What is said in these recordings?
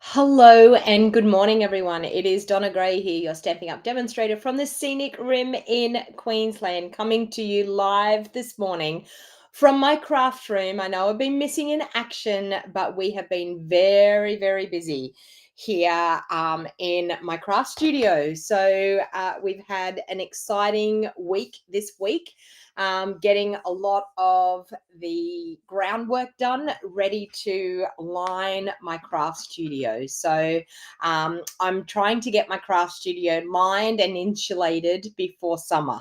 Hello and good morning, everyone. It is Donna Gray here, your Stamping Up demonstrator from the scenic rim in Queensland, coming to you live this morning from my craft room. I know I've been missing in action, but we have been very, very busy here in my craft studio. So we've had an exciting week this week. Getting a lot of the groundwork done, ready to line my craft studio. So I'm trying to get my craft studio lined and insulated before summer.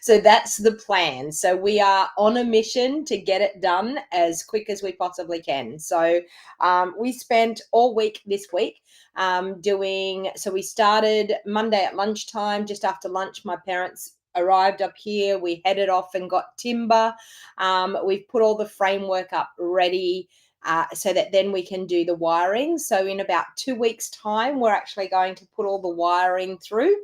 So that's the plan. So we are on a mission to get it done as quick as we possibly can. So we spent all week this week so we started Monday at lunchtime. Just after lunch, my parents arrived up here. We headed off and got timber. We've put all the framework up ready so that then we can do the wiring. So in about 2 weeks' time, we're actually going to put all the wiring through.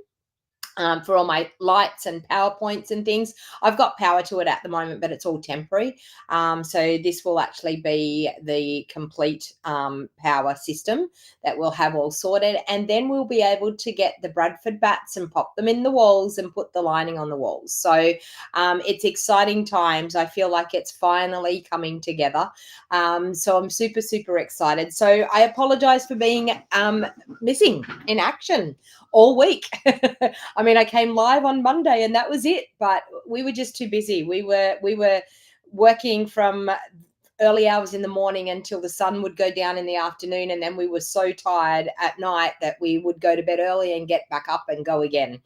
For all my lights and PowerPoints and things. I've got power to it at the moment, but it's all temporary. So this will actually be the complete power system that we'll have all sorted. And then we'll be able to get the Bradford bats and pop them in the walls and put the lining on the walls. So it's exciting times. I feel like it's finally coming together. So I'm super, super excited. So I apologize for being missing in action all week. I mean, I came live on Monday and that was it, but we were just too busy. We were working from early hours in the morning until the sun would go down in the afternoon, and then we were so tired at night that we would go to bed early and get back up and go again.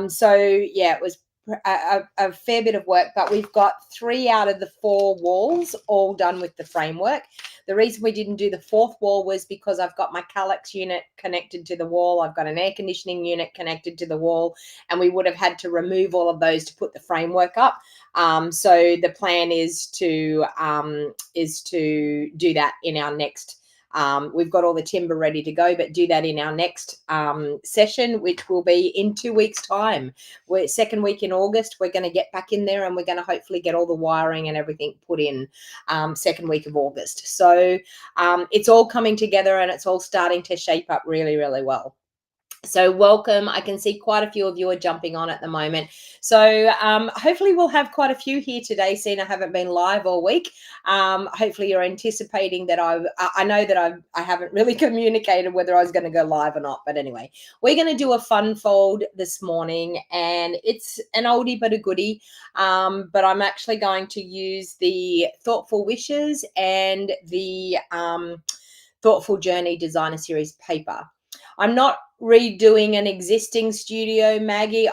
So yeah, it was a fair bit of work, but we've got 3 out of the 4 walls all done with the framework. The reason we didn't do the 4th wall was because I've got my Calyx unit connected to the wall. I've got an air conditioning unit connected to the wall, and we would have had to remove all of those to put the framework up. So the plan is to do that in our next. We've got all the timber ready to go, but do that in our next session, which will be in 2 weeks' time. We're second week in August. We're going to get back in there and we're going to hopefully get all the wiring and everything put in second week of August. So it's all coming together and it's all starting to shape up really, really well. So welcome. I can see quite a few of you are jumping on at the moment. So hopefully we'll have quite a few here today, seeing I haven't been live all week. Hopefully you're anticipating that I know that I haven't really communicated whether I was going to go live or not. But anyway, we're going to do a fun fold this morning, and it's an oldie but a goodie. But I'm actually going to use the Thoughtful Wishes and the Thoughtful Journey Designer Series paper. I'm not redoing an existing studio, Maggie.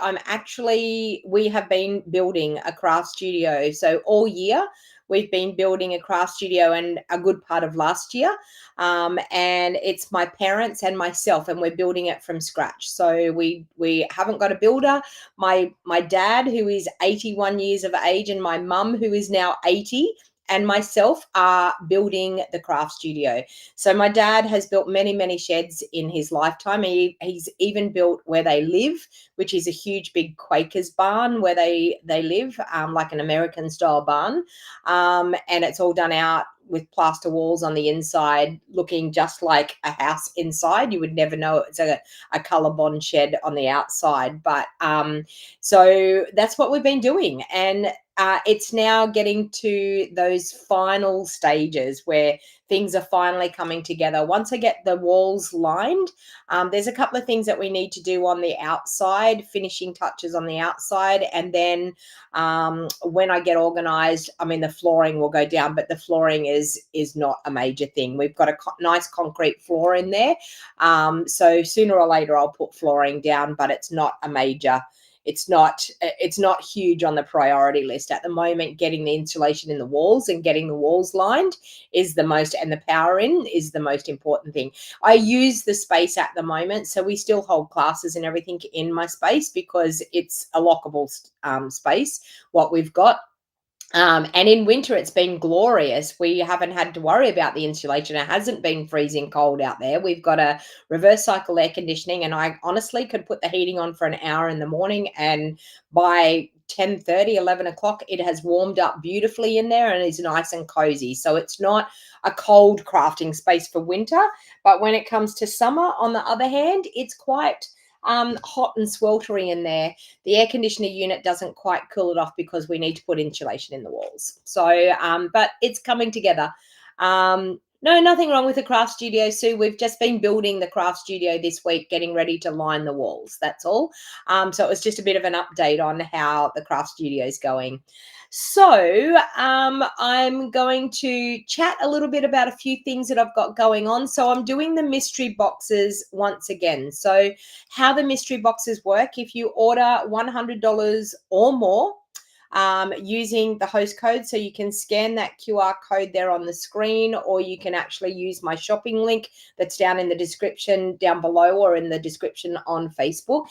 We have been building a craft studio. So all year we've been building a craft studio, and a good part of last year. And it's my parents and myself, and we're building it from scratch. So we haven't got a builder. My dad, who is 81 years of age, and my mum, who is now 80, and myself are building the craft studio. So my dad has built many, many sheds in his lifetime. He's even built where they live, which is a huge, big Quakers barn where they live, like an American style barn. And it's all done out with plaster walls on the inside, looking just like a house inside. You would never know it's a ColourBond shed on the outside. But so that's what we've been doing. And it's now getting to those final stages where things are finally coming together. Once I get the walls lined, there's a couple of things that we need to do on the outside, finishing touches on the outside. And then when I get organized, I mean, the flooring will go down, but the flooring is not a major thing. We've got a nice concrete floor in there. So sooner or later I'll put flooring down, but it's not a major. It's not huge on the priority list at the moment. Getting the insulation in the walls and getting the walls lined is the most, and the power in is the most important thing. I use the space at the moment, so we still hold classes and everything in my space because it's a lockable space, what we've got. And in winter, it's been glorious. We haven't had to worry about the insulation. It hasn't been freezing cold out there. We've got a reverse cycle air conditioning, and I honestly could put the heating on for an hour in the morning, and by 10:30, 11 o'clock, it has warmed up beautifully in there and is nice and cozy. So it's not a cold crafting space for winter. But when it comes to summer, on the other hand, it's quite hot and sweltering in there. The air conditioner unit doesn't quite cool it off because we need to put insulation in the walls. So, but it's coming together. No, nothing wrong with the craft studio, Sue. We've just been building the craft studio this week, getting ready to line the walls. That's all. So it was just a bit of an update on how the craft studio is going. So I'm going to chat a little bit about a few things that I've got going on. So I'm doing the mystery boxes once again. So how the mystery boxes work, if you order $100 or more, using the host code, so you can scan that QR code there on the screen, or you can actually use my shopping link that's down in the description down below or in the description on Facebook.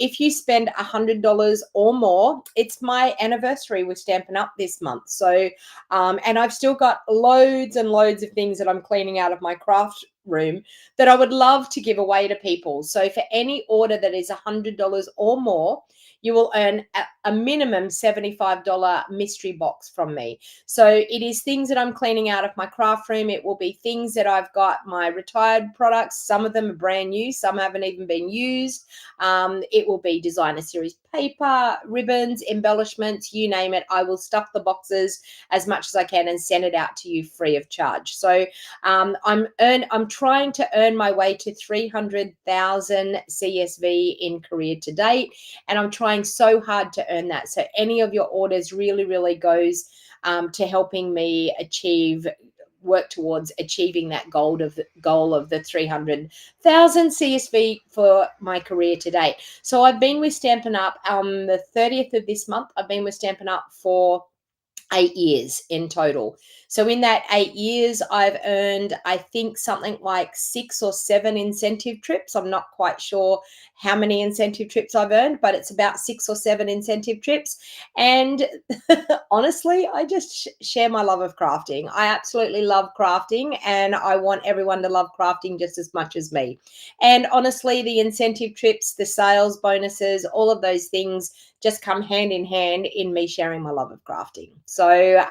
If you spend $100 or more, it's my anniversary with Stampin' Up this month. So, and I've still got loads and loads of things that I'm cleaning out of my craft room that I would love to give away to people. So for any order that is $100 or more, you will earn a minimum $75 mystery box from me. So it is things that I'm cleaning out of my craft room. It will be things that I've got, my retired products. Some of them are brand new. Some haven't even been used. It will be designer series paper, ribbons, embellishments, you name it. I will stuff the boxes as much as I can and send it out to you free of charge. So I'm trying to earn my way to 300,000 CSV in career to date, and I'm trying so hard to earn that. So any of your orders really goes to helping me work towards achieving that goal of the 300,000 CSV for my career to date. So I've been with Stampin' Up on the 30th of this month. I've been with Stampin' Up for 8 years in total. So in that 8 years, I've earned, I think, something like 6 or 7 incentive trips. I'm not quite sure how many incentive trips I've earned, but it's about 6 or 7 incentive trips. And honestly, I just share my love of crafting. I absolutely love crafting, and I want everyone to love crafting just as much as me. And honestly, the incentive trips, the sales bonuses, all of those things just come hand in hand in me sharing my love of crafting. So,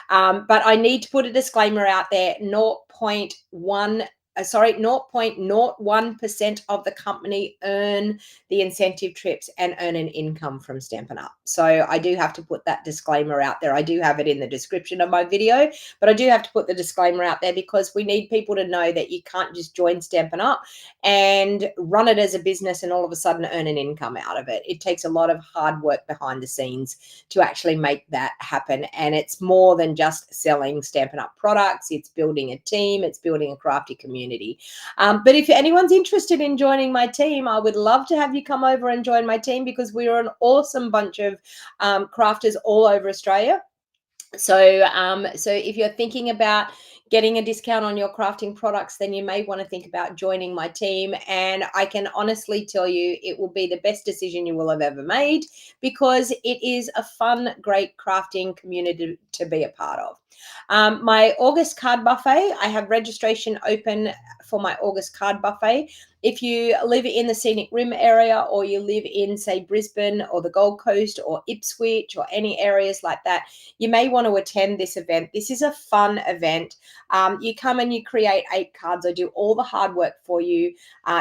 but I need to put a disclaimer out there: 0.01% of the company earn the incentive trips and earn an income from Stampin' Up. So I do have to put that disclaimer out there. I do have it in the description of my video, but I do have to put the disclaimer out there because we need people to know that you can't just join Stampin' Up and run it as a business and all of a sudden earn an income out of it. It takes a lot of hard work behind the scenes to actually make that happen. And it's more than just selling Stampin' Up products. It's building a team. It's building a crafty community. But if anyone's interested in joining my team, I would love to have you come over and join my team because we are an awesome bunch of crafters all over Australia. So, so if you're thinking about getting a discount on your crafting products, then you may want to think about joining my team. And I can honestly tell you, it will be the best decision you will have ever made because it is a fun, great crafting community to be a part of. My August card buffet, I have registration open for my August card buffet. If you live in the Scenic Rim area or you live in, say, Brisbane or the Gold Coast or Ipswich or any areas like that, you may want to attend this event. This is a fun event. You come and you create 8 cards. I do all the hard work for you.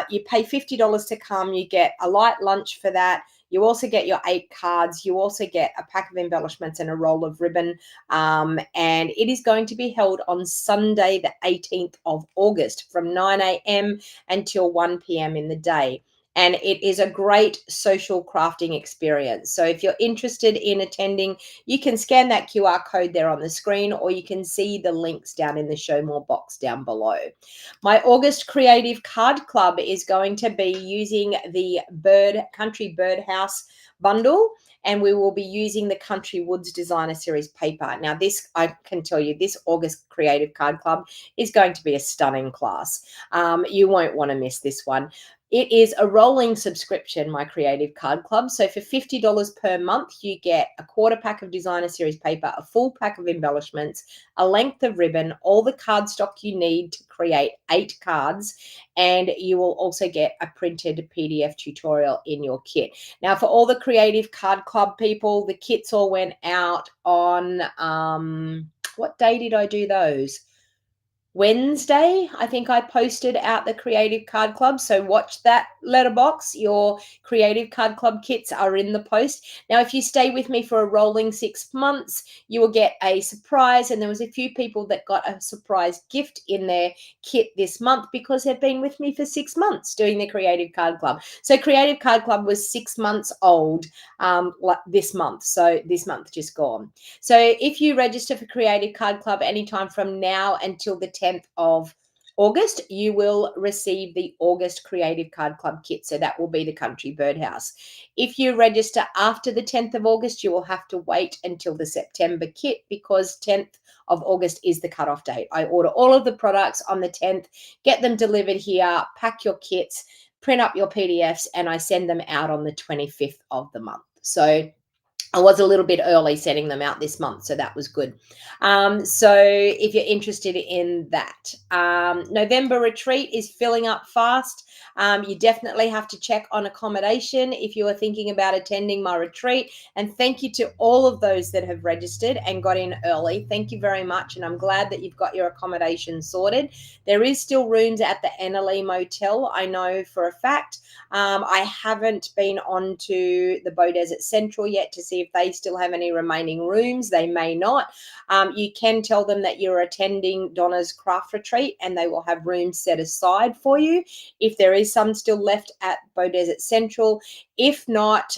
You pay $50 to come. You get a light lunch for that. You also get your 8 cards. You also get a pack of embellishments and a roll of ribbon. And it is going to be held on Sunday, the 18th of August from 9 a.m. until 1 p.m. in the day. And it is a great social crafting experience. So if you're interested in attending, you can scan that QR code there on the screen, or you can see the links down in the show more box down below. My August Creative Card Club is going to be using the Country Birdhouse bundle, and we will be using the Country Woods Designer Series paper. Now, this, I can tell you, this August Creative Card Club is going to be a stunning class. You won't want to miss this one. It is a rolling subscription, my Creative Card Club. So for $50 per month, you get a quarter pack of designer series paper, a full pack of embellishments, a length of ribbon, all the cardstock you need to create 8 cards, and you will also get a printed PDF tutorial in your kit. Now, for all the Creative Card Club people, the kits all went out on, what day did I do those? Wednesday, I think I posted out the Creative Card Club. So watch that letterbox. Your Creative Card Club kits are in the post. Now, if you stay with me for a rolling 6 months, you will get a surprise. And there was a few people that got a surprise gift in their kit this month because they've been with me for 6 months doing the Creative Card Club. So Creative Card Club was 6 months old this month. So this month just gone. So if you register for Creative Card Club anytime from now until the 10th of August, you will receive the August Creative Card Club kit. So that will be the Country Birdhouse. If you register after the 10th of August, you will have to wait until the September kit because 10th of August is the cutoff date. I order all of the products on the 10th, get them delivered here, pack your kits, print up your PDFs, and I send them out on the 25th of the month. So I was a little bit early sending them out this month, so that was good. So if you're interested in that, November retreat is filling up fast. You definitely have to check on accommodation if you are thinking about attending my retreat. And thank you to all of those that have registered and got in early. Thank you very much. And I'm glad that you've got your accommodation sorted. There is still rooms at the Ennerly Motel, I know for a fact. I haven't been on to the Bow Desert Central yet to see if they still have any remaining rooms. They may not. You can tell them that you're attending Donna's craft retreat and they will have rooms set aside for you if there is some still left at Bow Desert Central. If not,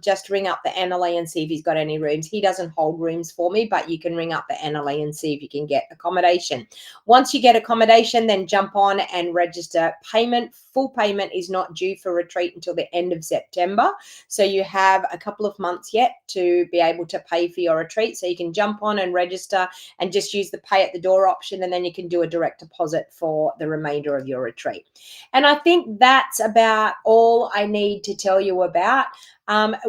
just ring up the Ennerly and see if he's got any rooms. He doesn't hold rooms for me, but you can ring up the Ennerly and see if you can get accommodation. Once you get accommodation, then jump on and register payment. Full payment is not due for retreat until the end of September. So you have a couple of months yet to be able to pay for your retreat. So you can jump on and register and just use the pay at the door option, and then you can do a direct deposit for the remainder of your retreat. And I think that's about all I need to tell you about.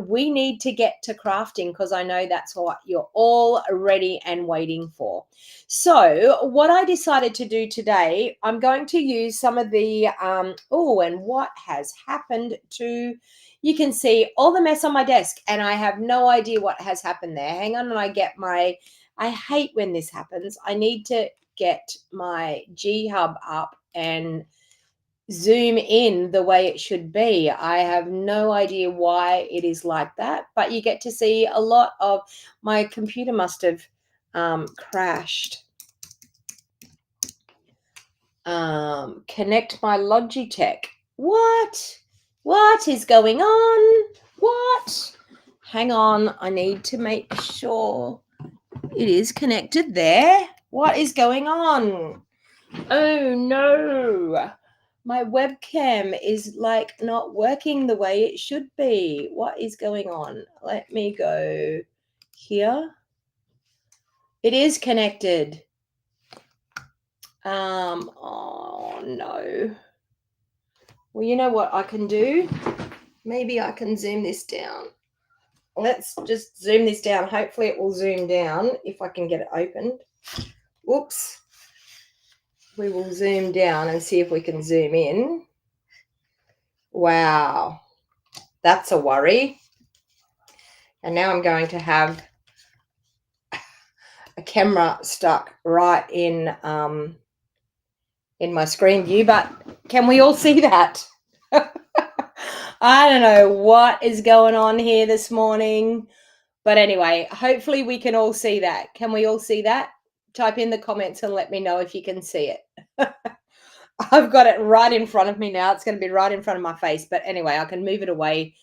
We need to get to crafting because I know that's what you're all ready and waiting for. So what I decided to do today, I'm going to use some of the, and what has happened to, you can see all the mess on my desk and I have no idea what has happened there. Hang on, and I hate when this happens. I need to get my G Hub up and zoom in the way it should be. I have no idea why it is like that, but you get to see a lot of, my computer must have crashed. Connect my Logitech. What is going on? What? Hang on, I need to make sure it is connected there. What is going on? Oh no. My webcam is like not working the way it should be. What is going on? Let me go here. It is connected. Oh no. Well, you know what I can do? Maybe I can zoom this down. Let's just zoom this down. Hopefully it will zoom down if I can get it opened. Whoops. We will zoom down and see if we can zoom in. Wow. That's a worry. And now I'm going to have a camera stuck right in my screen view, but can we all see that? I don't know what is going on here this morning, but anyway, hopefully we can all see that. Can we all see that? Type in the comments and let me know if you can see it. I've got it right in front of me now. It's going to be right in front of my face, but anyway, I can move it away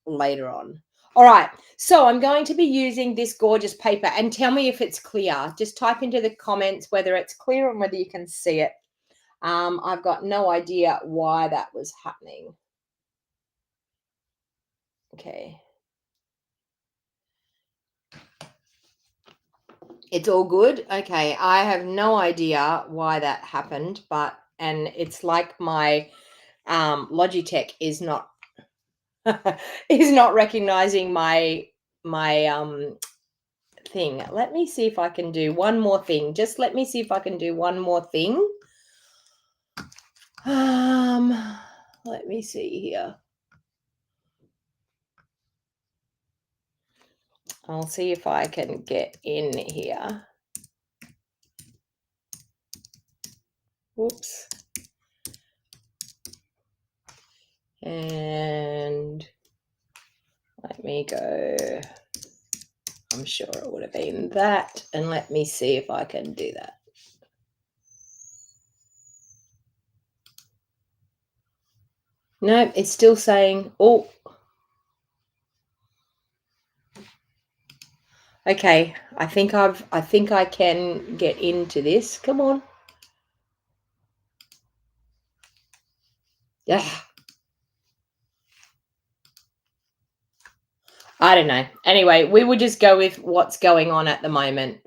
later on. All right, so I'm going to be using this gorgeous paper, and tell me if it's clear. Just type into the comments whether it's clear and whether you can see it. I've got no idea why that was happening. Okay. It's all good. Okay, I have no idea why that happened, and it's like my Logitech is not is not recognizing my thing. Let me see if I can do one more thing. Just let me see if I can do one more thing. Let me see here. I'll see if I can get in here. Whoops. And let me go. I'm sure it would have been that. And let me see if I can do that. No, it's still saying, oh. Okay, I think I can get into this. Come on. Yeah. I don't know. Anyway, we will just go with what's going on at the moment.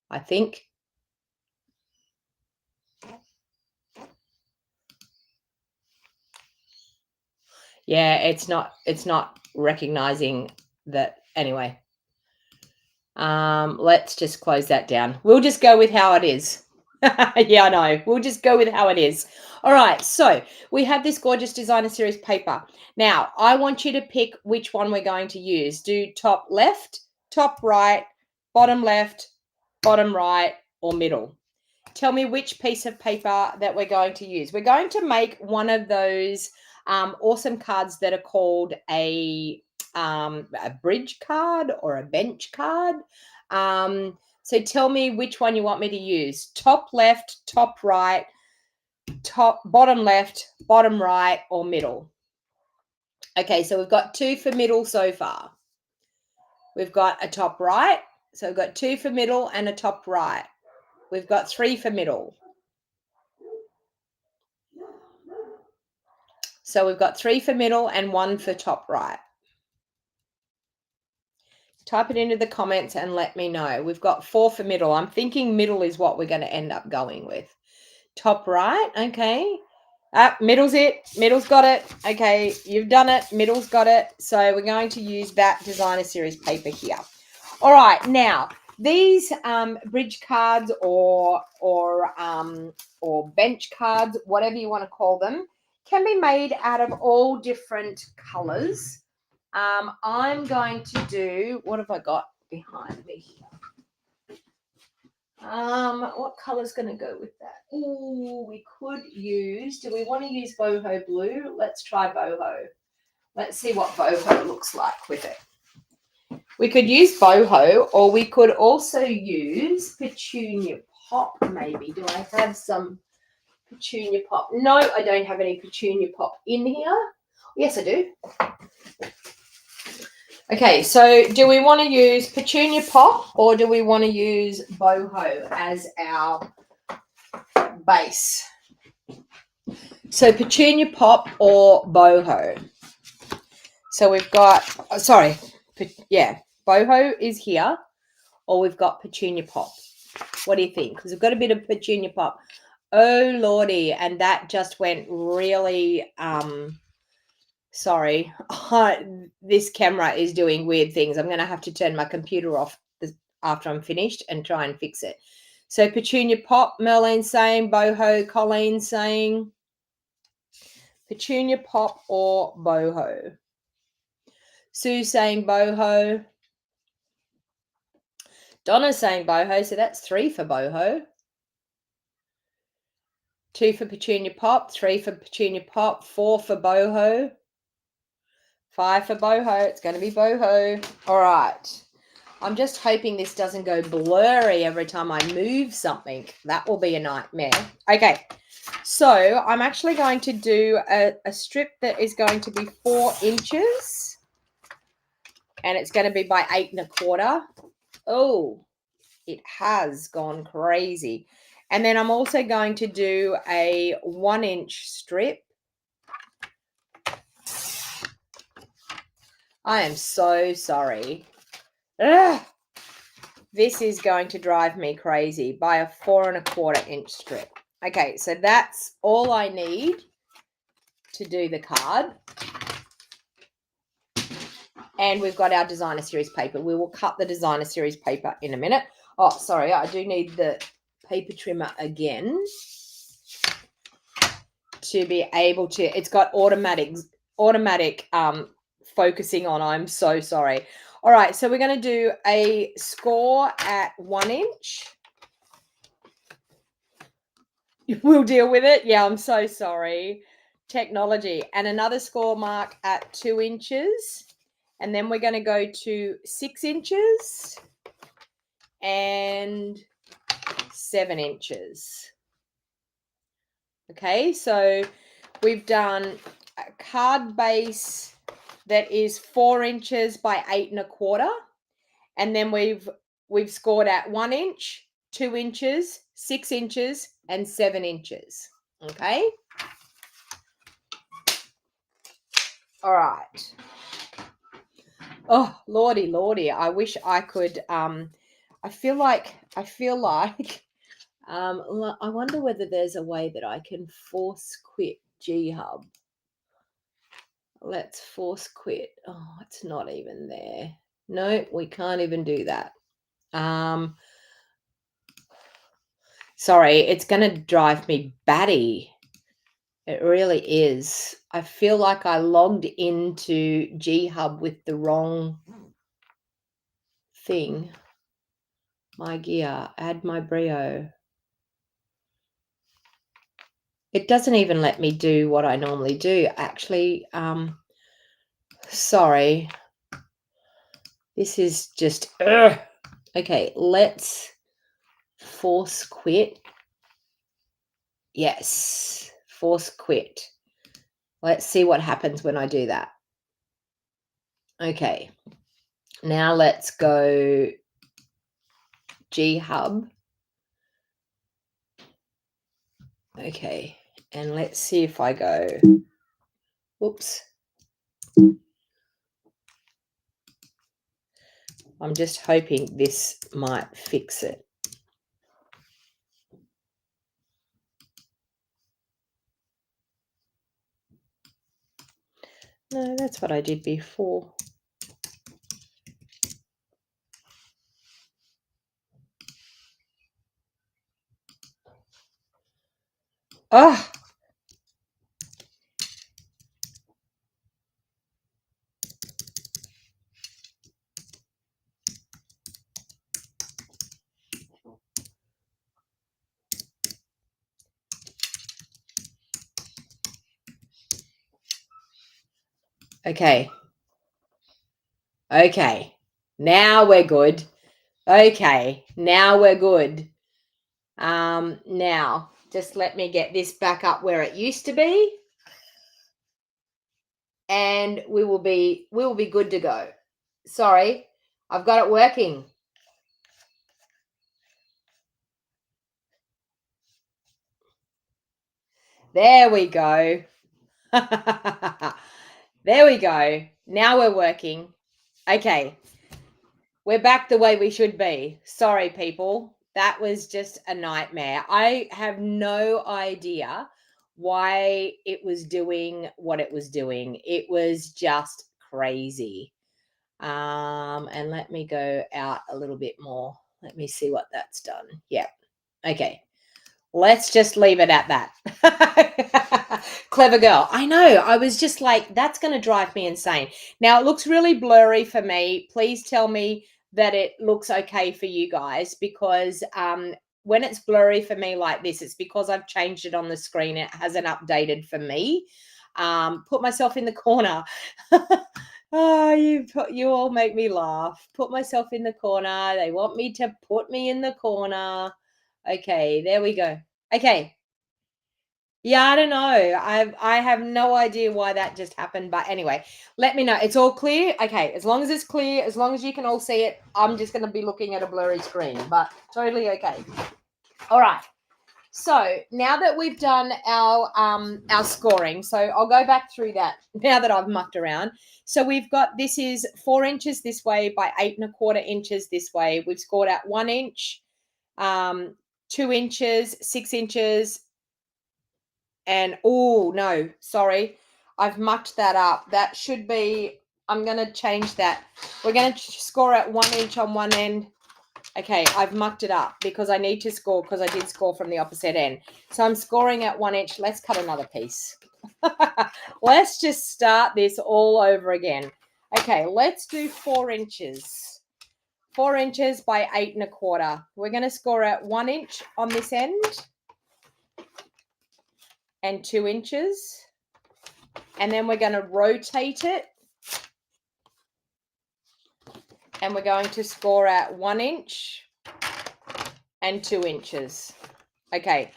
I think. Yeah, it's not recognizing that. Anyway, let's just close that down. We'll just go with how it is. Yeah, I know. We'll just go with how it is. All right, so we have this gorgeous designer series paper. Now, I want you to pick which one we're going to use. Do top left, top right, bottom left, bottom right, or middle. Tell me which piece of paper that we're going to use. We're going to make one of those awesome cards that are called a bridge card or a bench card. So tell me which one you want me to use. Top left, top right, bottom left, bottom right, or middle. Okay, so we've got 2 for middle so far. We've got a top right. So we've got 2 for middle and a top right. We've got 3 for middle. So we've got 3 for middle and 1 for top right. Type it into the comments and let me know. We've got 4 for middle. I'm thinking middle is what we're going to end up going with. Top right, okay. Middle's it. Middle's got it. Okay, you've done it. Middle's got it. So we're going to use that designer series paper here. All right, now these bridge cards or bench cards, whatever you want to call them, can be made out of all different colors. I'm going to do, what have I got behind me here? What color's going to go with that? Oh, we could use, do we want to use boho blue? Let's try boho. Let's see what boho looks like with it. We could use boho, or we could also use petunia pop, maybe. Do I have some petunia pop? No, I don't have any petunia pop in here. Yes, I do. Okay, so do we want to use petunia pop or do we want to use boho as our base? So petunia pop or boho. So we've got, boho is here, or we've got petunia pop. What do you think? Because we've got a bit of petunia pop. Oh, Lordy, and that just went really, sorry. This camera is doing weird things. I'm going to have to turn my computer off after I'm finished and try and fix it. So petunia pop, Merlene saying, boho, Colleen saying, petunia pop or boho. Sue saying boho. Donna's saying boho, so that's 3 for boho. 2 for petunia pop, 3 for petunia pop, 4 for boho. 5 for boho. It's going to be boho. All right. I'm just hoping this doesn't go blurry every time I move something. That will be a nightmare. Okay. So I'm actually going to do a strip that is going to be 4 inches. And it's going to be by 8 1/4. Oh, it has gone crazy. And then I'm also going to do a 1-inch strip. I am so sorry. Ugh. This is going to drive me crazy, by a 4 1/4 inch strip. Okay, so that's all I need to do the card. And we've got our designer series paper. We will cut the designer series paper in a minute. Oh, sorry, I do need the paper trimmer again to be able to, it's got automatic focusing on. I'm so sorry. All right, so we're going to do a score at 1 inch. We'll deal with it. Yeah, I'm so sorry. Technology. And another score mark at 2 inches. And then we're going to go to 6 inches and 7 inches. Okay, so we've done a card base that is 4 inches by 8 1/4. And then we've scored at 1 inch, 2 inches, 6 inches, and 7 inches. Okay. All right. Oh, lordy. I wish I could, I feel like, I wonder whether there's a way that I can force quit G-Hub. Let's force quit. Oh, it's not even there. No, we can't even do that. Sorry, it's going to drive me batty. It really is. I feel like I logged into G-Hub with the wrong thing. My gear, add my brio. It doesn't even let me do what I normally do. Actually, sorry. This is just, okay, let's force quit. Yes, force quit. Let's see what happens when I do that. Okay, now let's go G-Hub. Okay, and let's see if I go, whoops. I'm just hoping this might fix it. No, that's what I did before. Oh, okay. Okay, now we're good. Okay, now we're good. Now just let me get this back up where it used to be, and we will be good to go. Sorry, I've got it working. There we go. There we go. Now we're working. Okay. We're back the way we should be. Sorry, people. That was just a nightmare. I have no idea why it was doing what it was doing. It was just crazy. And let me go out a little bit more. Let me see what that's done. Yeah. Okay. Let's just leave it at that. Clever girl. I know. I was just like, that's going to drive me insane. Now, it looks really blurry for me. Please tell me that it looks okay for you guys, because when it's blurry for me like this, it's because I've changed it on the screen. It hasn't updated for me. Put myself in the corner. Oh, you all make me laugh. Put myself in the corner. They want me to put me in the corner. Okay, there we go. Okay. Yeah, I don't know. I have no idea why that just happened, but anyway, let me know. It's all clear. Okay, as long as it's clear, as long as you can all see it, I'm just going to be looking at a blurry screen, but totally okay. All right. So now that we've done our scoring, so I'll go back through that now that I've mucked around. So we've got, this is 4 inches this way by 8 1/4 inches this way. We've scored at 1 inch, 2 inches, 6 inches, And, oh, no, sorry. I've mucked that up. That should be, I'm going to change that. We're going to score at 1 inch on one end. Okay, I've mucked it up because I need to score because I did score from the opposite end. So I'm scoring at 1 inch. Let's cut another piece. Let's just start this all over again. Okay, let's do 4 inches. 4 inches by 8 1/4. We're going to score at 1 inch on this end and 2 inches. And then we're going to rotate it. And we're going to score at 1 inch and 2 inches. Okay,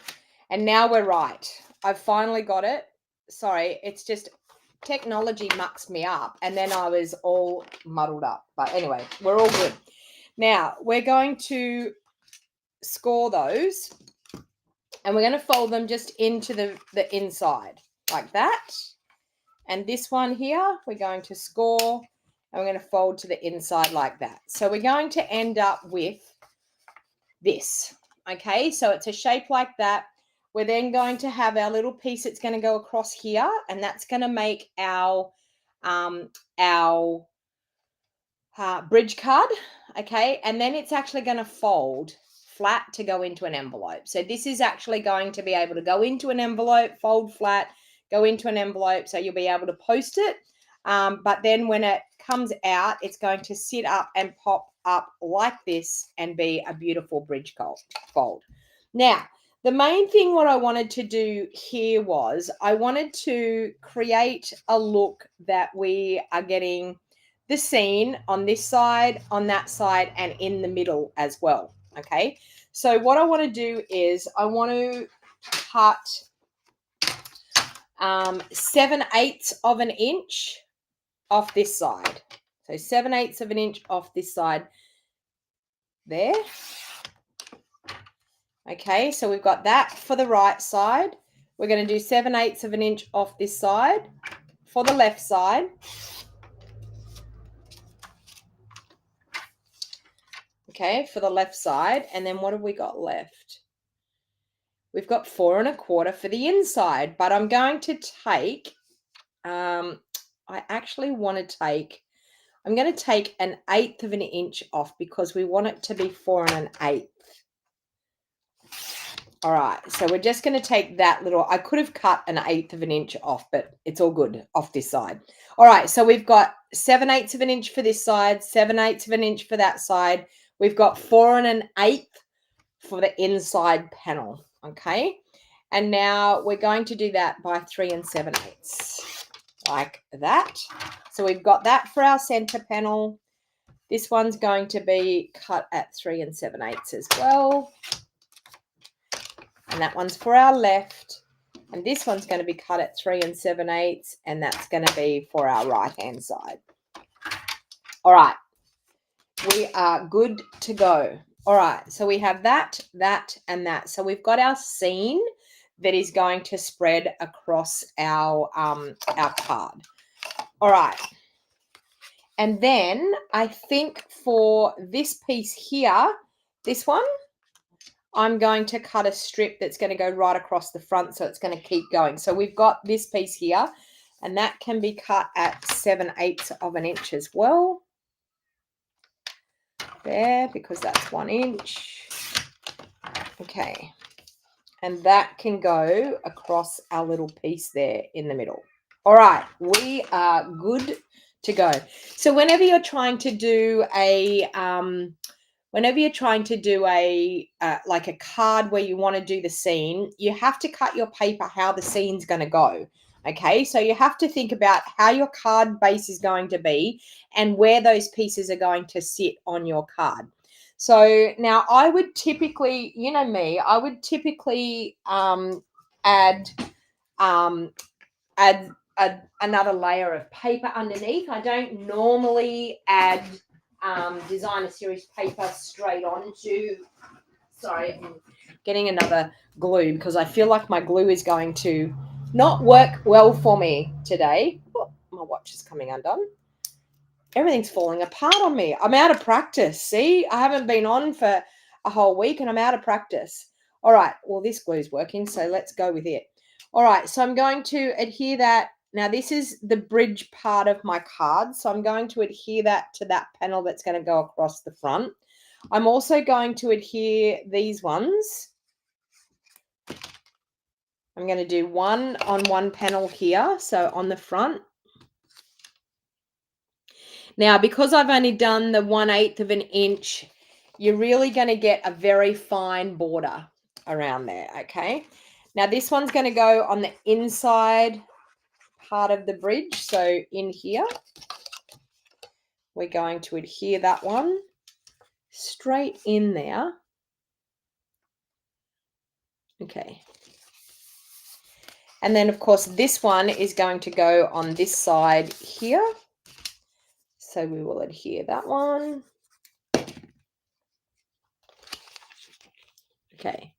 and now we're right. I've finally got it. Sorry, it's just technology mucks me up, and then I was all muddled up. But anyway, we're all good. Now, we're going to score those, and we're going to fold them just into the inside, like that. And this one here, we're going to score, and we're going to fold to the inside like that. So we're going to end up with this. Okay, so it's a shape like that. We're then going to have our little piece that's going to go across here, and that's going to make our bridge card. Okay, and then it's actually going to fold flat to go into an envelope. So this is actually going to be able to go into an envelope, fold flat, go into an envelope, so you'll be able to post it. But then when it comes out, it's going to sit up and pop up like this and be a beautiful bridge fold. Now, the main thing what I wanted to do here was I wanted to create a look that we are getting the scene on this side, on that side, and in the middle as well. Okay, so what I want to do is I want to cut 7/8 of an inch off this side. So 7/8 of an inch off this side there. Okay, so we've got that for the right side. We're going to do 7/8 of an inch off this side for the left side. Okay, for the left side. And then what have we got left? We've got 4 1/4 for the inside, but I'm going to take, I actually want to take, I'm going to take 1/8 of an inch off because we want it to be 4 1/8. All right, so we're just going to take that little, I could have cut 1/8 of an inch off, but it's all good off this side. All right, so we've got 7/8 of an inch for this side, 7/8 of an inch for that side. We've got 4 1/8 for the inside panel, okay? And now we're going to do that by 3 7/8, like that. So we've got that for our center panel. This one's going to be cut at 3 7/8 as well. And that one's for our left. And this one's going to be cut at 3 7/8, and that's going to be for our right-hand side. All right, we are good to go. All right, so we have that, that, and that. So we've got our scene that is going to spread across our card. All right. And then I think for this piece here, this one, I'm going to cut a strip that's going to go right across the front, so it's going to keep going. So we've got this piece here, and that can be cut at 7/8 of an inch as well. There, because that's 1 inch. Okay. And that can go across our little piece there in the middle. All right, we are good to go. So whenever you're trying to do a like a card where you want to do the scene, you have to cut your paper how the scene's going to go. Okay, so you have to think about how your card base is going to be and where those pieces are going to sit on your card. So now I would typically, you know me, I would typically add another layer of paper underneath. I don't normally add designer series paper straight onto, sorry, I'm getting another glue because I feel like my glue is going to not work well for me today. Oh, my watch is coming undone. Everything's falling apart on me. I'm out of practice. See, I haven't been on for a whole week and I'm out of practice. All right, well, this glue's working, so let's go with it. All right, so I'm going to adhere that. Now this is the bridge part of my card, so I'm going to adhere that to that panel that's going to go across the front. I'm also going to adhere these ones. I'm going to do one on one panel here, so on the front. Now, because I've only done the 1/8 of an inch, you're really going to get a very fine border around there, okay? Now, this one's going to go on the inside part of the bridge, so in here. We're going to adhere that one straight in there. Okay. And then, of course, this one is going to go on this side here. So we will adhere that one. Okay.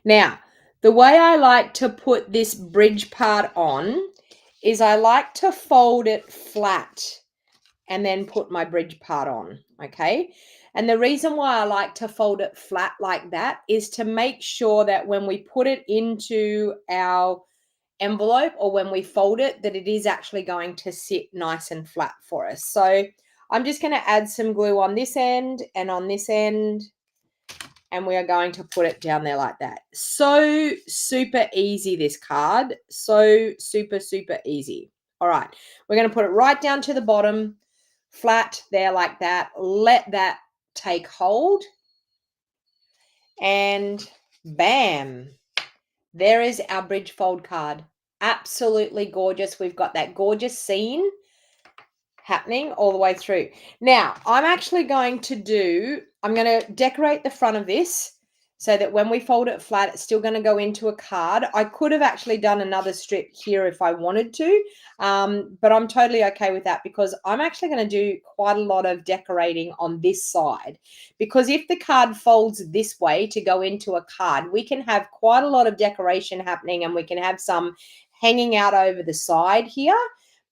Now, the way I like to put this bridge part on is I like to fold it flat and then put my bridge part on, okay? And the reason why I like to fold it flat like that is to make sure that when we put it into our envelope or when we fold it, that it is actually going to sit nice and flat for us. So I'm just going to add some glue on this end and on this end, and we are going to put it down there like that. So super easy, this card. So super, super easy. All right, we're going to put it right down to the bottom, flat there like that. Let that take hold. And bam, there is our bridge fold card. Absolutely gorgeous. We've got that gorgeous scene happening all the way through. Now, I'm actually going to decorate the front of this so that when we fold it flat, it's still going to go into a card. I could have actually done another strip here if I wanted to, but I'm totally okay with that because I'm actually going to do quite a lot of decorating on this side, because if the card folds this way to go into a card, we can have quite a lot of decoration happening, and we can have some hanging out over the side here.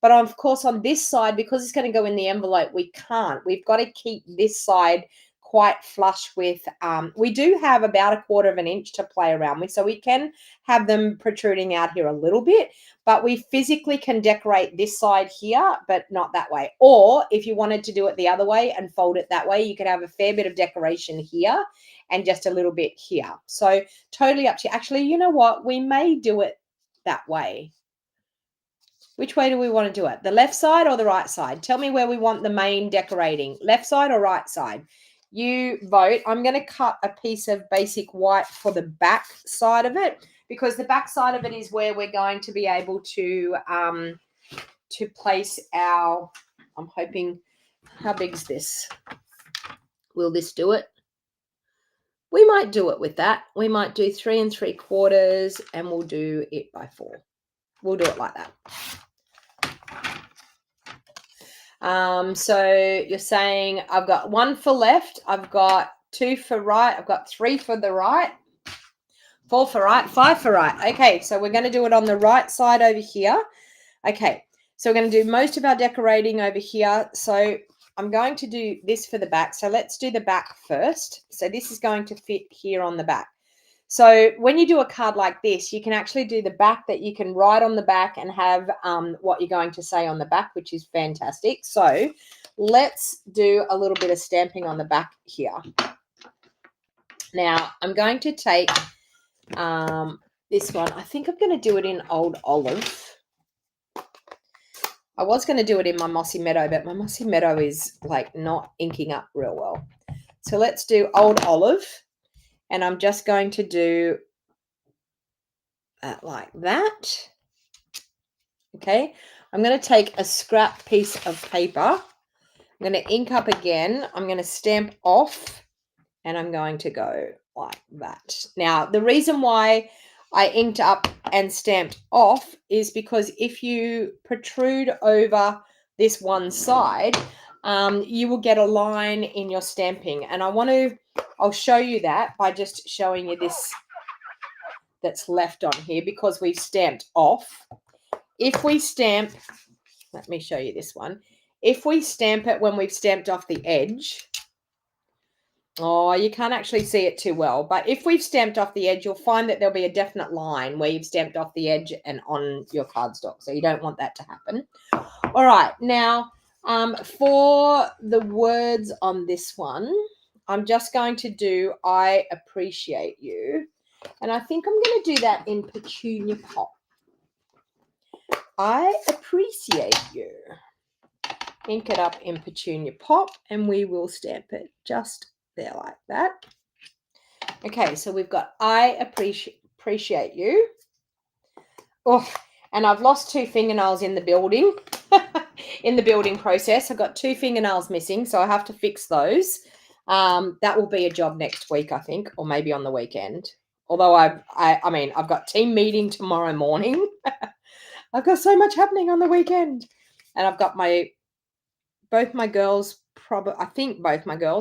But of course, on this side, because it's going to go in the envelope, we can't. We've got to keep this side quite flush with, we do have about 1/4 of an inch to play around with. So we can have them protruding out here a little bit, but we physically can decorate this side here, but not that way. Or if you wanted to do it the other way and fold it that way, you could have a fair bit of decoration here and just a little bit here. So totally up to you. Actually, you know what? We may do it that way. Which way do we want to do it? The left side or the right side? Tell me where we want the main decorating. Left side or right side? You vote. I'm going to cut a piece of basic white for the back side of it, because the back side of it is where we're going to be able to place our, I'm hoping, how big is this? Will this do it? We might do it with that. We might do 3 3/4 and we'll do it by 4. We'll do it like that. So you're saying I've got 1 for left, I've got 2 for right, I've got 3 for the right, 4 for right, 5 for right. Okay, so we're going to do it on the right side over here. Okay, so we're going to do most of our decorating over here. So I'm going to do this for the back. So let's do the back first. So this is going to fit here on the back. So when you do a card like this, you can actually do the back, that you can write on the back and have what you're going to say on the back, which is fantastic. So let's do a little bit of stamping on the back here. Now, I'm going to take this one. I think I'm going to do it in Old Olive. I was going to do it in my Mossy Meadow, but my Mossy Meadow is like not inking up real well. So let's do Old Olive. And I'm just going to do that like that. Okay, I'm going to take a scrap piece of paper. I'm going to ink up again. I'm going to stamp off, and I'm going to go like that. Now, the reason why I inked up and stamped off is because if you protrude over this one side, you will get a line in your stamping. And I'll show you that by just showing you this that's left on here, because we've stamped off. If we stamp, let me show you this one. If we stamp it when we've stamped off the edge, Oh, you can't actually see it too well, but if we've stamped off the edge, you'll find that there'll be a definite line where you've stamped off the edge and on your cardstock. So you don't want that to happen. All right, now for the words on this one, I'm just going to do I appreciate you. And I think I'm going to do that in Petunia Pop. I appreciate you. Ink it up in Petunia Pop and we will stamp it just there like that. Okay, so we've got I appreciate you. Oh, and I've lost 2 fingernails in the building. In the building process, I've got 2 fingernails missing, so I have to fix those. That will be a job next week, I think, or maybe on the weekend. Although I mean, I've got team meeting tomorrow morning. I've got so much happening on the weekend, and I've got both my girls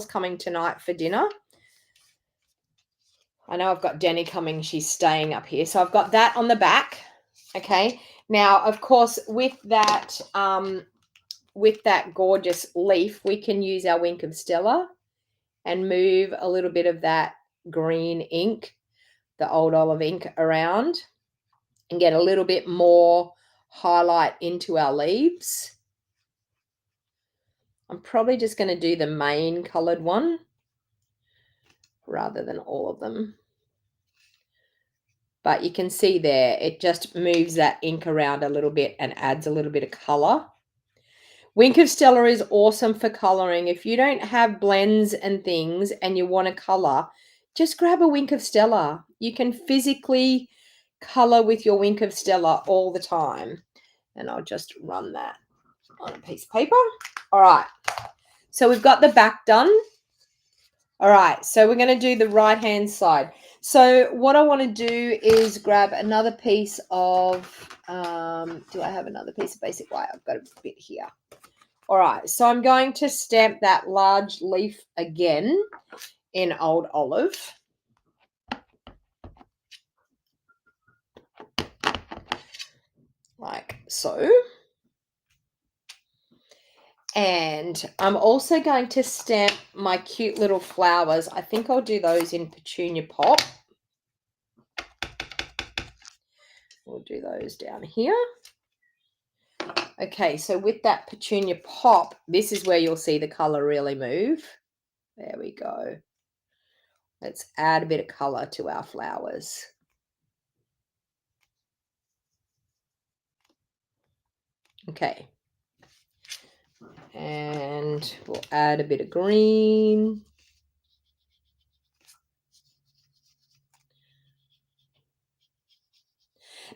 coming tonight for dinner. I know I've got Denny coming. She's staying up here. So I've got that on the back. Okay. Now, of course, with that gorgeous leaf, we can use our Wink of Stella and move a little bit of that green ink, the old olive ink, around and get a little bit more highlight into our leaves. I'm probably just going to do the main colored one rather than all of them. But you can see there, it just moves that ink around a little bit and adds a little bit of color. Wink of Stella is awesome for coloring. If you don't have blends and things and you want to color, just grab a Wink of Stella. You can physically color with your Wink of Stella all the time. And I'll just run that on a piece of paper. All right. So we've got the back done. All right. So we're going to do the right-hand side. So what I want to do is grab another piece of, do I have another piece of basic white? I've got a bit here. All right, so I'm going to stamp that large leaf again in Old Olive. Like so. And I'm also going to stamp my cute little flowers. I think I'll do those in Petunia Pop. We'll do those down here. Okay, so with that Petunia Pop, this is where you'll see the color really move. There we go. Let's add a bit of color to our flowers. Okay. And we'll add a bit of green.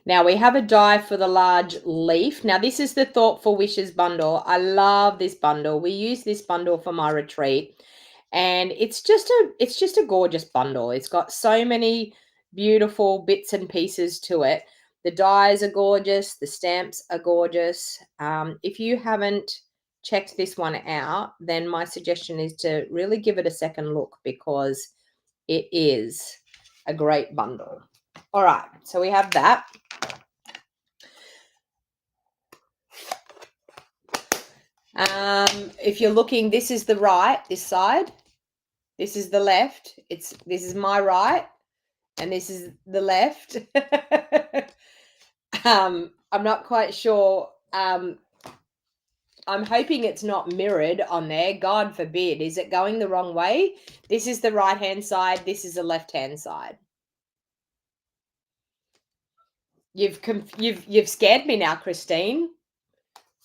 Now we have a die for the large leaf. Now this is the Thoughtful Wishes bundle. I love this bundle. We use this bundle for my retreat, and it's just a gorgeous bundle. It's got so many beautiful bits and pieces to it. The dies are gorgeous. The stamps are gorgeous. If you haven't checked this one out, then my suggestion is to really give it a second look because it is a great bundle. All right, so we have that. If you're looking, this is the right, this side. This is the left. This is my right, and this is the left. I'm not quite sure. I'm hoping it's not mirrored on there. God forbid. Is it going the wrong way? This is the right-hand side. This is the left-hand side. You've scared me now, Christine.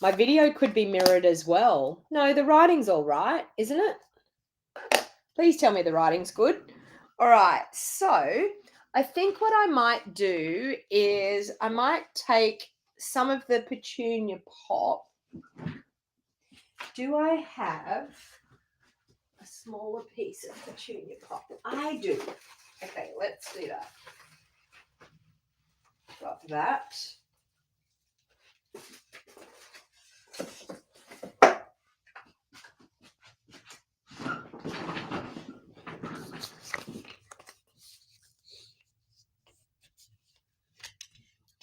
My video could be mirrored as well. No, the writing's all right, isn't it? Please tell me the writing's good. All right, so I think what I might do is I might take some of the Petunia Pop. Do I have a smaller piece of Petunia Pop? I do. Okay, let's do that. Got that.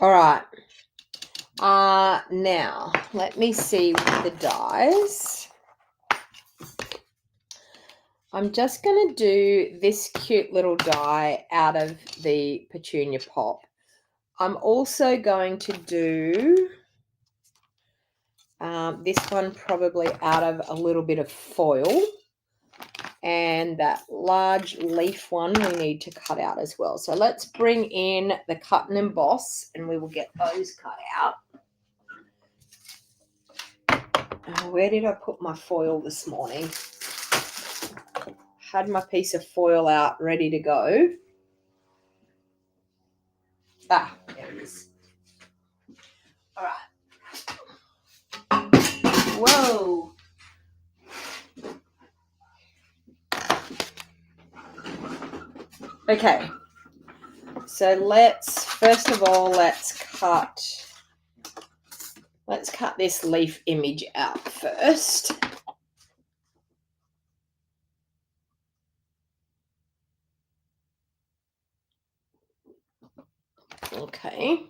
All right. Now, let me see with the dies. I'm just going to do this cute little die out of the Petunia Pop. I'm also going to do this one probably out of a little bit of foil. And that large leaf one we need to cut out as well. So let's bring in the cut and emboss and we will get those cut out. Where did I put my foil this morning? Had my piece of foil out ready to go. Ah, there it is. All right. Whoa. Okay. So let's, first of all, let's cut this leaf image out first. Okay.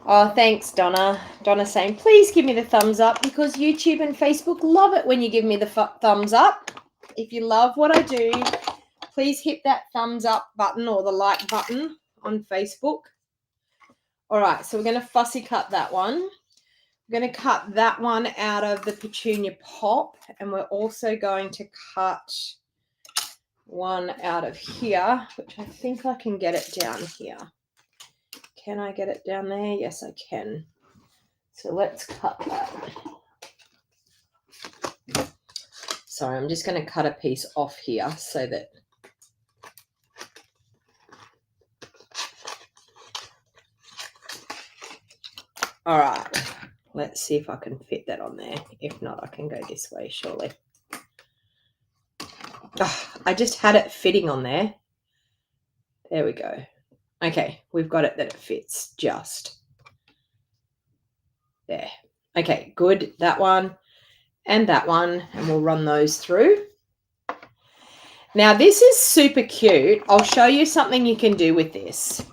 Oh, thanks, Donna. Donna saying, please give me the thumbs up because YouTube and Facebook love it when you give me the thumbs up. If you love what I do, please hit that thumbs up button or the like button on Facebook. All right, so we're going to fussy cut that one. We're going to cut that one out of the Petunia Pop, and we're also going to cut one out of here, which I think I can get it down here. Can I get it down there? Yes, I can. So let's cut that. Sorry, I'm just going to cut a piece off here so that all right, let's see if I can fit that on there. If not, I can go this way, surely. Oh, I just had it fitting on there. There we go. Okay, we've got it that it fits just there. Okay, good. That one and that one, and we'll run those through. Now, this is super cute. I'll show you something you can do with this.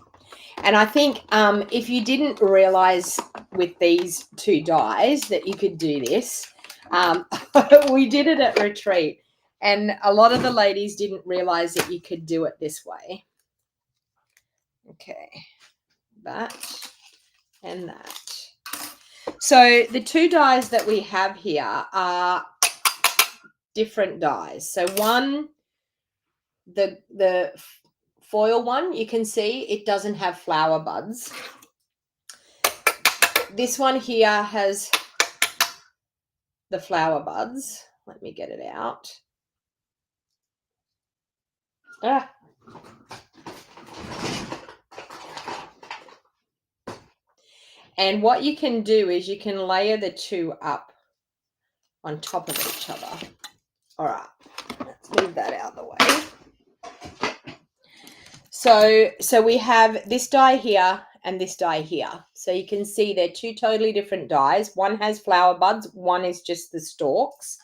And I think if you didn't realize with these two dies that you could do this, we did it at retreat. And a lot of the ladies didn't realize that you could do it this way. Okay, that and that. So the two dies that we have here are different dies. So one, the foil one, you can see it doesn't have flower buds. This one here has the flower buds. Let me get it out. Ah. And what you can do is you can layer the two up on top of each other. All right, let's move that out of the way. So we have this die here and this die here. So you can see they're two totally different dies. One has flower buds, one is just the stalks.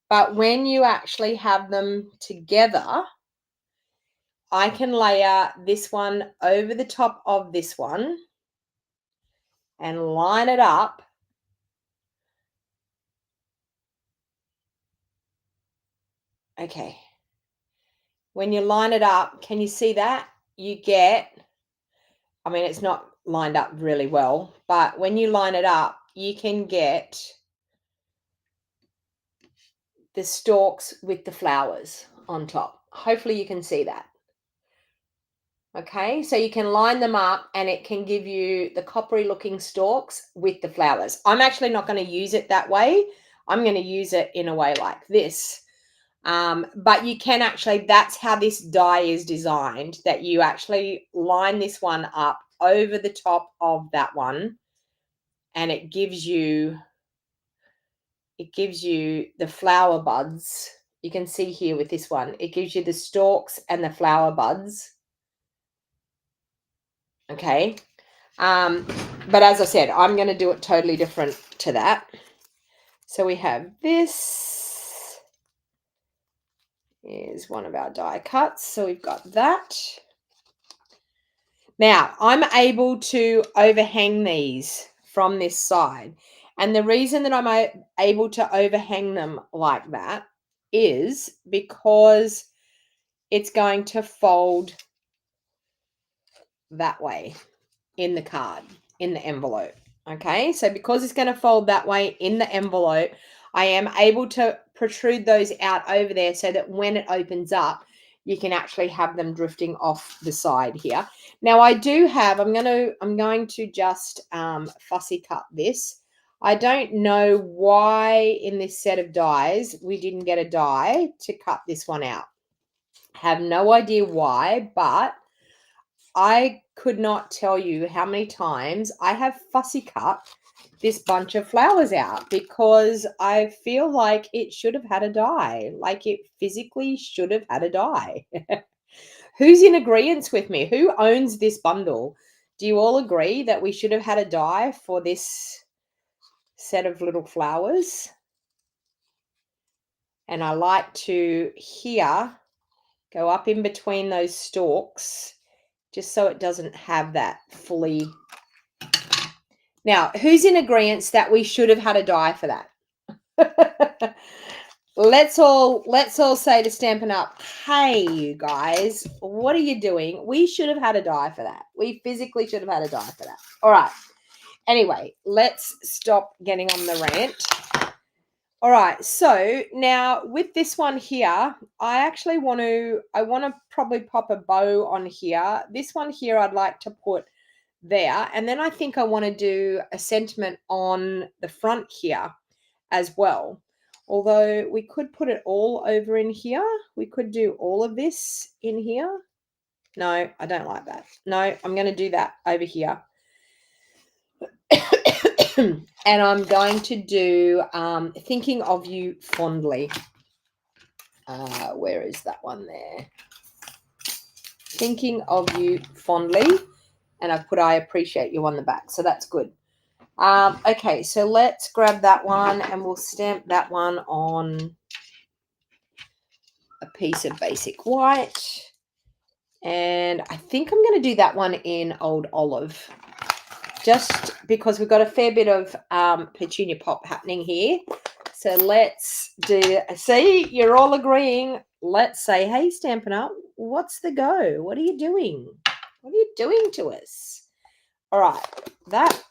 But when you actually have them together, I can layer this one over the top of this one and line it up. Okay. When you line it up, can you see that? You get, I mean, it's not lined up really well, but when you line it up, you can get the stalks with the flowers on top. Hopefully you can see that. Okay, so you can line them up and it can give you the coppery looking stalks with the flowers. I'm actually not going to use it that way. I'm going to use it in a way like this. But you can actually, that's how this die is designed, that you actually line this one up over the top of that one, and it gives you the flower buds. You can see here with this one, it gives you the stalks and the flower buds. Okay. But as I said, I'm going to do it totally different to that. So we have this is one of our die cuts. So we've got that. Now I'm able to overhang these from this side. And the reason that I'm able to overhang them like that is because it's going to fold that way in the card, in the envelope. Okay, so because it's going to fold that way in the envelope, I am able to protrude those out over there so that when it opens up, you can actually have them drifting off the side here. Now I do have, I'm going to just fussy cut this. I don't know why in this set of dies we didn't get a die to cut this one out. Have no idea why, but I could not tell you how many times I have fussy cut this bunch of flowers out because I feel like it should have had a die. Like it physically should have had a die. Who's in agreement with me? Who owns this bundle? Do you all agree that we should have had a die for this set of little flowers? And I like to here go up in between those stalks just so it doesn't have that fully. Now, who's in agreement that we should have had a die for that? Let's all say to Stampin' Up, hey, you guys, what are you doing? We should have had a die for that. We physically should have had a die for that. All right. Anyway, let's stop getting on the rant. All right. So now with this one here, I want to probably pop a bow on here. This one here, I'd like to put there. And then I think I want to do a sentiment on the front here as well. Although we could put it all over in here. We could do all of this in here. No, I don't like that. No, I'm going to do that over here. And I'm going to do Thinking of You Fondly. Where is that one there? Thinking of You Fondly. And I've put I Appreciate You on the back. So that's good. Okay, so let's grab that one and we'll stamp that one on a piece of basic white. And I think I'm going to do that one in Old Olive. Just because we've got a fair bit of petunia pop happening here. So let's do, see, you're all agreeing. Let's say, hey, Stampin' Up, what's the go? What are you doing? What are you doing to us? All right, that.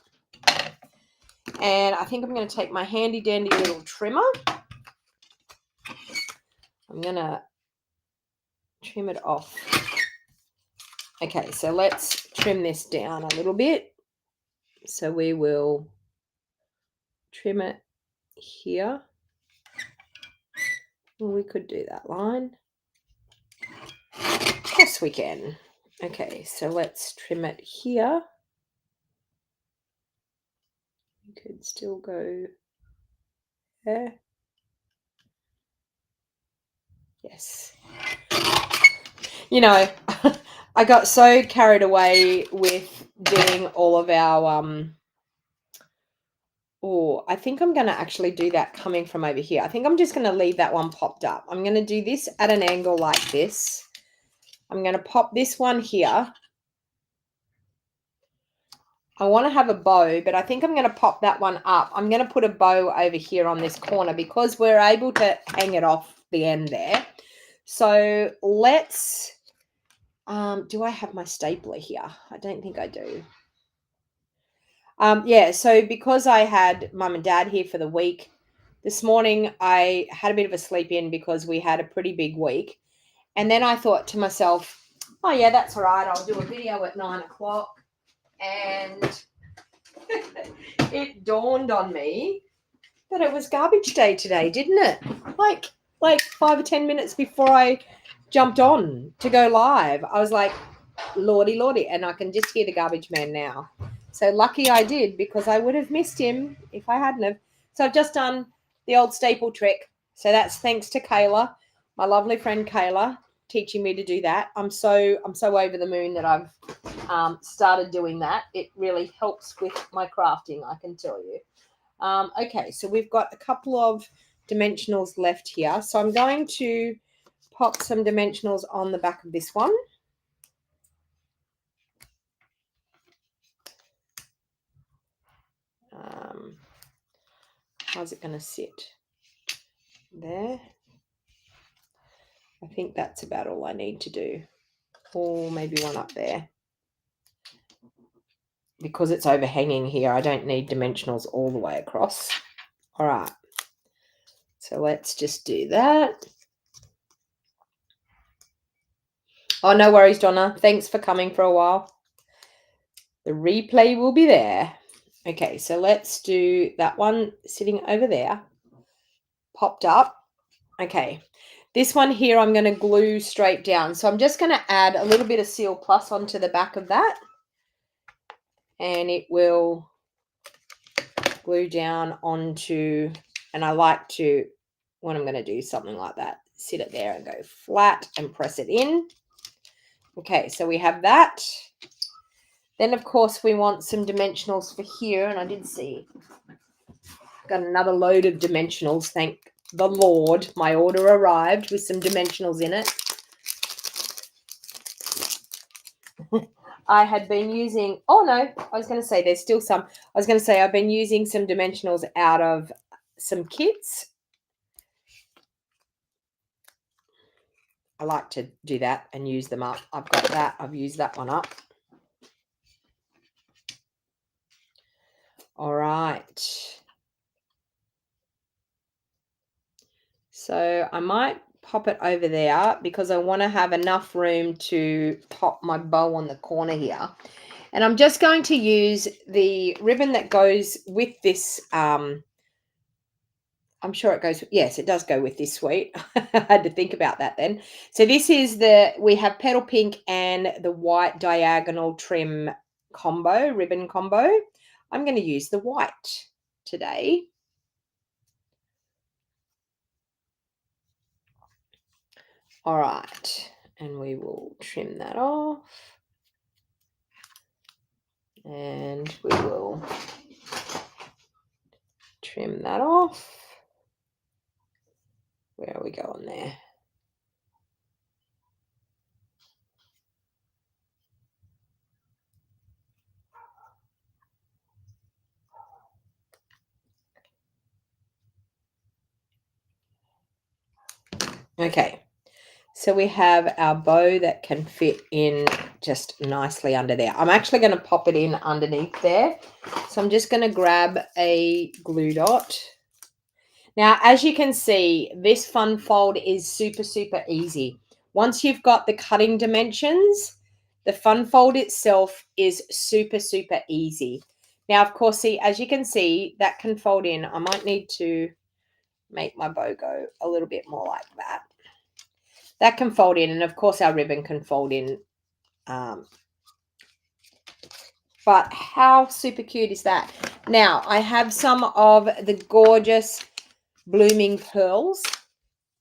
And I think I'm going to take my handy dandy little trimmer. I'm going to trim it off. Okay, so let's trim this down a little bit. So we will trim it here. Well, we could do that line. Yes, we can. Okay, so let's trim it here. You could still go there. Yes. You know, I got so carried away with doing all of our I think I'm going to actually do that coming from over here. I think I'm just going to leave that one popped up. I'm going to do this at an angle like this. I'm going to pop this one here. I want to have a bow, but I think I'm going to pop that one up. I'm going to put a bow over here on this corner because we're able to hang it off the end there. So let's, do I have my stapler here? I don't think I do. Yeah, so because I had Mum and Dad here for the week, this morning I had a bit of a sleep in because we had a pretty big week. And then I thought to myself, oh yeah, that's all right. I'll do a video at 9 o'clock. And it dawned on me that it was garbage day today, didn't it? Like 5 or 10 minutes before I jumped on to go live, I was like, lordy, lordy. And I can just hear the garbage man now. So lucky I did because I would have missed him if I hadn't have. So I've just done the old staple trick. So that's thanks to Kayla, my lovely friend Kayla, teaching me to do that. I'm so over the moon that I've started doing that. It really helps with my crafting, I can tell you. Okay, so we've got a couple of dimensionals left here. So I'm going to pop some dimensionals on the back of this one. How's it going to sit? There. I think that's about all I need to do. Or maybe one up there. Because it's overhanging here, I don't need dimensionals all the way across. All right. So let's just do that. Oh, no worries, Donna. Thanks for coming for a while. The replay will be there. Okay, so let's do that one sitting over there. Popped up. Okay. This one here I'm going to glue straight down. So I'm just going to add a little bit of Seal Plus onto the back of that. And it will glue down onto, and I like to, when I'm going to do something like that, sit it there and go flat and press it in. Okay, so we have that. Then, of course, we want some dimensionals for here. And I did see, got another load of dimensionals. Thank the Lord. My order arrived with some dimensionals in it. I had been using, oh no, I was going to say there's still some. I was going to say I've been using some dimensionals out of some kits. I like to do that and use them up. I've got that. I've used that one up. All right. So I might pop it over there because I want to have enough room to pop my bow on the corner here. And I'm just going to use the ribbon that goes with this. I'm sure it goes. Yes, it does go with this suite. I had to think about that then. So this is we have petal pink and the white diagonal trim combo, ribbon combo. I'm going to use the white today. All right, and we will trim that off. And we will trim that off. Where are we going there? Okay, so we have our bow that can fit in just nicely under there. I'm actually going to pop it in underneath there. So I'm just going to grab a glue dot. Now, as you can see, this fun fold is super, super easy. Once you've got the cutting dimensions, the fun fold itself is super, super easy. Now, of course, see, as you can see, that can fold in. I might need to make my bow go a little bit more like that. That can fold in, and of course our ribbon can fold in. But how super cute is that? Now, I have some of the gorgeous blooming pearls.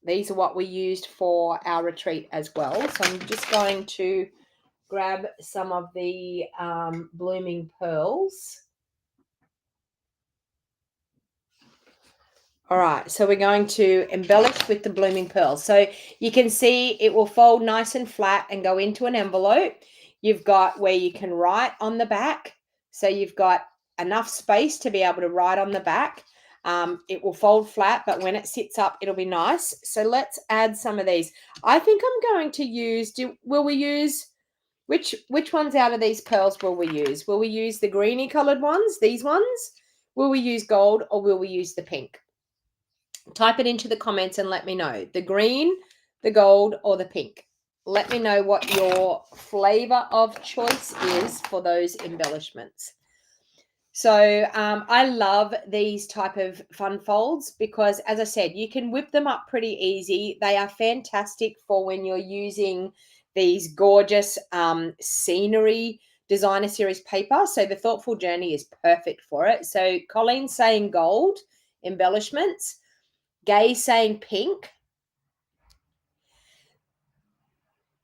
These are what we used for our retreat as well. So I'm just going to grab some of the blooming pearls. All right, so we're going to embellish with the blooming pearls. So you can see it will fold nice and flat and go into an envelope. You've got where you can write on the back. So you've got enough space to be able to write on the back. It will fold flat, but when it sits up, it'll be nice. So let's add some of these. I think I'm going to use, will we use, which ones out of these pearls will we use? Will we use the greeny colored ones, these ones? Will we use gold or will we use the pink? Type it into the comments and let me know. The green, the gold, or the pink. Let me know what your flavor of choice is for those embellishments. So I love these type of fun folds because, as I said, you can whip them up pretty easy. They are fantastic for when you're using these gorgeous scenery designer series paper. So the Thoughtful Journey is perfect for it. So Colleen's saying gold embellishments. Gay saying pink.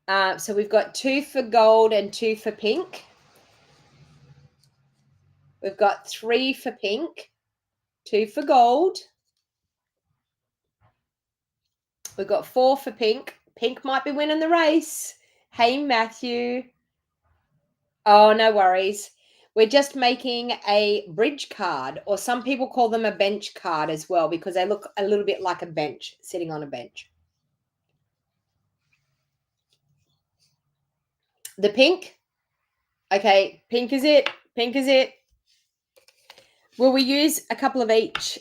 So we've got 2 for gold and 2 for pink. We've got 3 for pink, 2 for gold. We've got 4 for pink. Pink might be winning the race. Hey, Matthew. Oh, no worries. We're just making a bridge card, or some people call them a bench card as well, because they look a little bit like a bench, sitting on a bench. The pink. Okay, pink is it. Pink is it. Will we use a couple of each?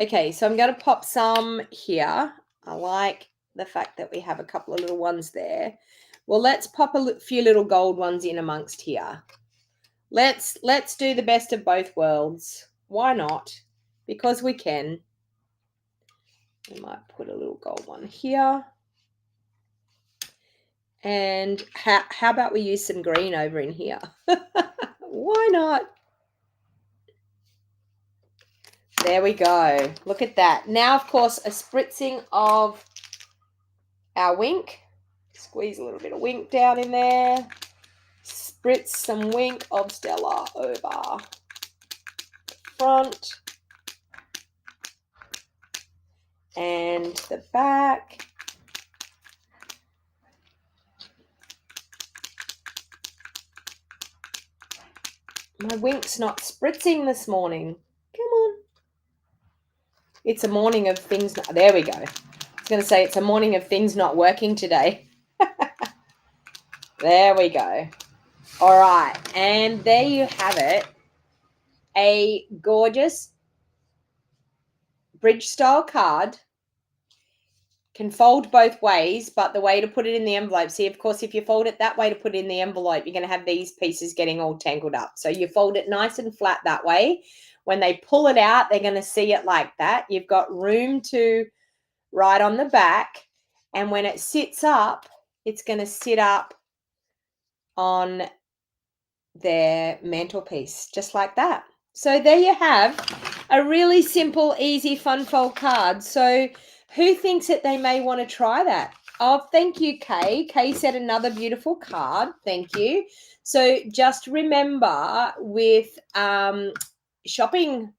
Okay, so I'm going to pop some here. I like the fact that we have a couple of little ones there. Well, let's pop a few little gold ones in amongst here. Let's do the best of both worlds. Why not? Because we can. We might put a little gold one here. And how about we use some green over in here? Why not? There we go. Look at that. Now, of course, a spritzing of our wink. Squeeze a little bit of wink down in there. Spritz some wink of Stella over front and the back. My wink's not spritzing this morning. Come on. It's a morning of things. There we go. I was going to say it's a morning of things not working today. There we go. All right. And there you have it. A gorgeous bridge style card. Can fold both ways, but the way to put it in the envelope, see, of course, if you fold it that way to put it in the envelope, you're going to have these pieces getting all tangled up. So you fold it nice and flat that way. When they pull it out, they're going to see it like that. You've got room to write on the back. And when it sits up, it's going to sit up on their mantelpiece, just like that. So there you have a really simple, easy, fun fold card. So who thinks that they may want to try that? Oh, thank you, Kay. Kay said another beautiful card. Thank you. So just remember with shopping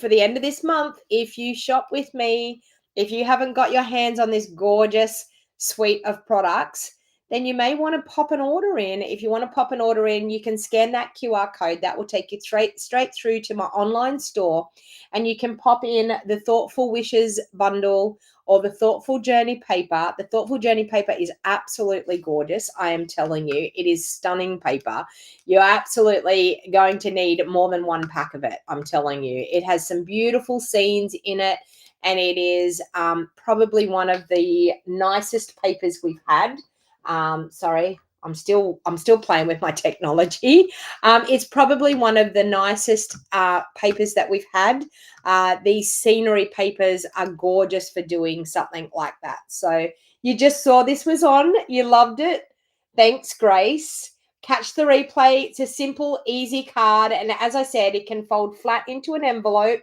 for the end of this month, if you shop with me, if you haven't got your hands on this gorgeous suite of products, then you may want to pop an order in. If you want to pop an order in, you can scan that QR code. That will take you straight through to my online store. And you can pop in the Thoughtful Wishes bundle or the Thoughtful Journey paper. The Thoughtful Journey paper is absolutely gorgeous. I am telling you, it is stunning paper. You're absolutely going to need more than one pack of it. I'm telling you, it has some beautiful scenes in it. And it is probably one of the nicest papers we've had. Sorry, I'm still playing with my technology. It's probably one of the nicest papers that we've had. These scenery papers are gorgeous for doing something like that. So you just saw this was on. You loved it. Thanks, Grace. Catch the replay. It's a simple, easy card. And as I said, it can fold flat into an envelope.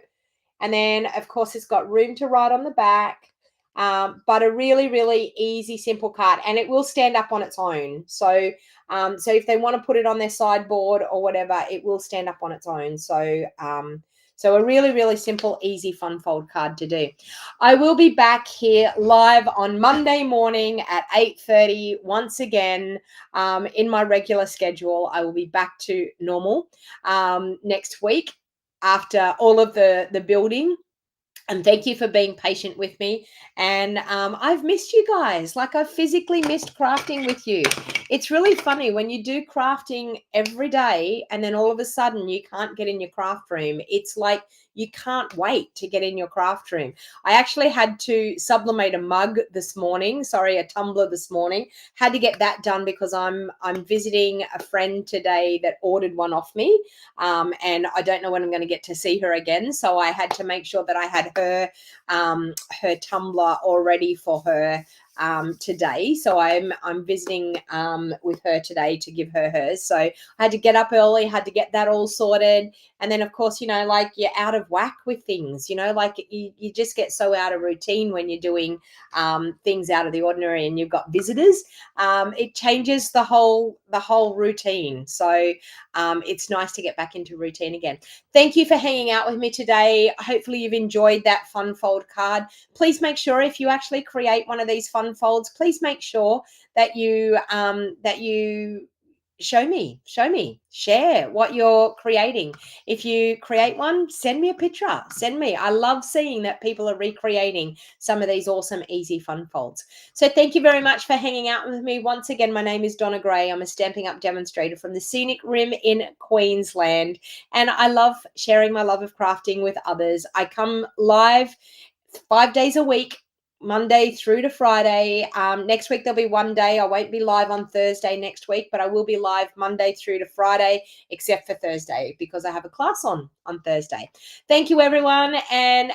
And then, of course, it's got room to write on the back. But a really, really easy, simple card, and it will stand up on its own. So, so if they want to put it on their sideboard or whatever, it will stand up on its own. So, so a really, really simple, easy, fun fold card to do. I will be back here live on Monday morning at 8:30 once again in my regular schedule. I will be back to normal next week after all of the building. And thank you for being patient with me. And I've missed you guys. Like, I've physically missed crafting with you. It's really funny when you do crafting every day and then all of a sudden you can't get in your craft room. It's like you can't wait to get in your craft room. I actually had to sublimate a mug this morning. Sorry, a tumbler this morning. Had to get that done because I'm visiting a friend today that ordered one off me. And I don't know when I'm going to get to see her again. So I had to make sure that I had her tumbler all ready for her today. So I'm visiting with her today to give her hers. So I had to get up early, had to get that all sorted. And then, of course, you know, like, you're out of whack with things, you know, like you just get so out of routine when you're doing things out of the ordinary and you've got visitors. It changes the whole routine. So it's nice to get back into routine again. Thank you for hanging out with me today. Hopefully you've enjoyed that fun fold card. Please make sure, if you actually create one of these fun folds, please make sure that you show me, share what you're creating. If you create one, send me a picture, send me. I love seeing that people are recreating some of these awesome, easy, fun folds. So thank you very much for hanging out with me. Once again, my name is Donna Gray. I'm a Stampin' Up! Demonstrator from the Scenic Rim in Queensland. And I love sharing my love of crafting with others. I come live 5 days a week, Monday through to Friday. Next week, there'll be one day. I won't be live on Thursday next week, but I will be live Monday through to Friday, except for Thursday, because I have a class on Thursday. Thank you, everyone. And